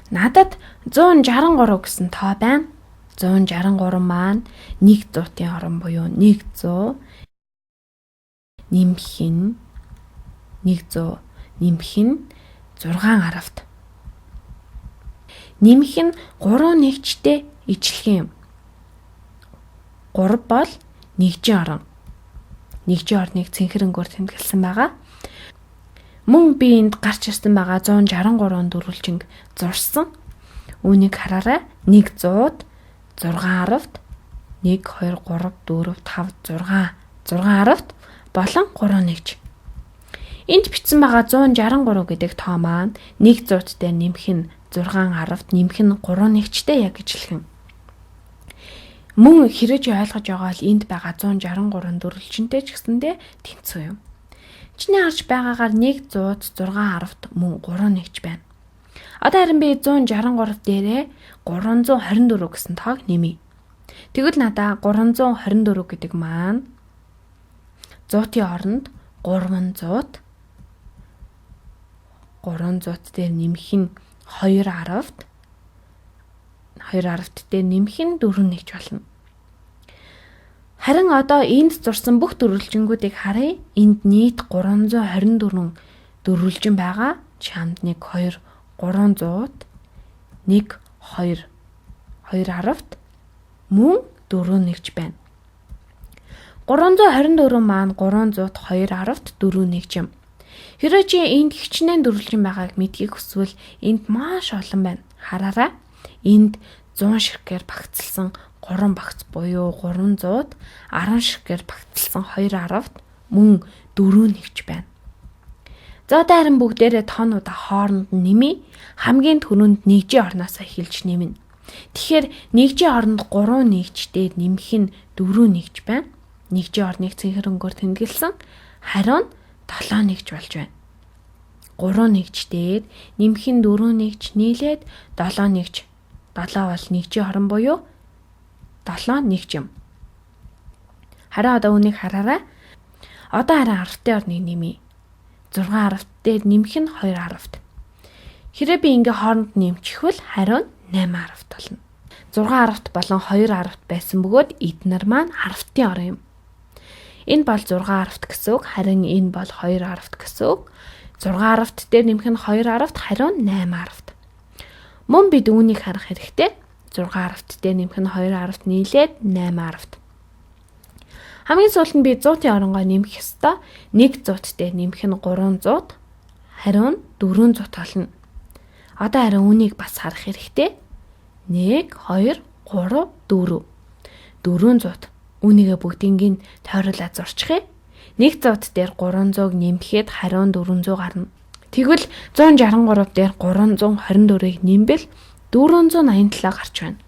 Надад 163 гэсэн тоо байна. 163 маань 100-ийн орон буюу 100 нэмэх нь 100 нэмэх нь 6 гаравт. Нэмэх нь 3 нэгжтэй ижилхэн юм. 3 бол нэгжийн орон. Нэгжийн орныг цэнхэрэнгөөр тэмдэглэсэн байгаа. Мөн би энд гарч ирсэн байгаа 163 дөрвөлжинг зурсан. Үүнийг хараарай. 100-д 6 харавт 1 2 3 4 5 6 харавт болон 3 нэгж. Энд бичсэн байгаа 163 гэдэг тоо маань 100-д дээр нэмэх нь 6 харавт нэмэх нь 3 нэгжтэй яг ижилхэн. Мөн хэрэж ойлгож байгаа бол энд байгаа 163 дөрвөлжинтэй ч гэсэндээ тэнцүү юм. Чиний харж байгаагаар 100-д 6 харавт мөн 3 нэгж байна. Одоо харин би 163 дээрээ 324 гэсэн тоог нэмье. Тэгвэл надаа 324 гэдэг маань 100-ийн оронд 300-д 300-д дээр нэмэх нь 2 харавт 2 харавт дээр нэмэх нь 4 нэгж болно. Харин одоо энд зурсан бүх дөрвөлжингүүдийг харъя. Энд нийт 324 дөрвөлжин байгаа. Чамд 1 2 300-д 1 2 харавт мөн 4 нэгж байна. 324 маань 300-д 2 харавт 4 нэгж юм. Хэрэв чи энд хичнээн дөрвөлжин байгааг мэдхийг хүсвэл энд маш олон байна. Хараарай. Энд 100 ширхгээр багтцалсан 3 багц буюу 300-д 10 ширхгээр багтцалсан 2 харавт мөн 4 нэгж байна. За одоо харин бүгдээрээ тоонуудаа хооронд нь нэмье. Хамгийн түрүүнд нэгжийн орноос эхэлж нэмнэ. Тэгэхээр нэгжийн оронд 3 нэгжтэй нэмэх нь 4 нэгж байна. Нэгжийн орныг цэнхэрэнгөөр тэмдэглэсэн. Хариу нь 7 нэгж болж байна. 3 нэгжтэй нэмэх нь 4 нэгж нийлээд 7 нэгж. 7 бол нэгжийн орон буюу 7 нэгж юм. Харин одоо үнийг хараарай. Одоо харин харавтын орныг нэмье. 6 харавт дээр нэмэх нь 2 харавт. Хэрэв би ингээ хооронд нэмчихвэл хариу нь 8 харавт болно. 6 харавт болон 2 харавт байсан бөгөөд эднэр маань харавтын орон юм. Энэ бол 6 харавт гэсэн үг, харин энэ бол 2 харавт гэсэн үг. 6 харавт дээр нэмэх нь 2 харавт, хариу нь 8 харавт. Мөн бид үүнийг харах хэрэгтэй. 6 харавт дээр нэмэх нь 2 харавт нийлээд 8 харавт. Хамгийн сүүлд нь би 100-ийн оронгоо нэмэх ёстой. 100-д дээр нэмэх нь 300, хариу нь 400 болно. Одоо харин үнийг бас харах хэрэгтэй. 1 2 3 4 400. Үнийгээ бүгдийг нь тойруулаад зурчихъя. 100-д дээр 300-г нэмэхэд хариу нь 400 гарна. Тэгвэл 163 дээр 324-ийг нэмбэл 487 гарч байна.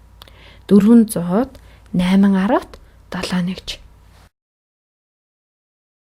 400-д 8 харавт 7 нэгж.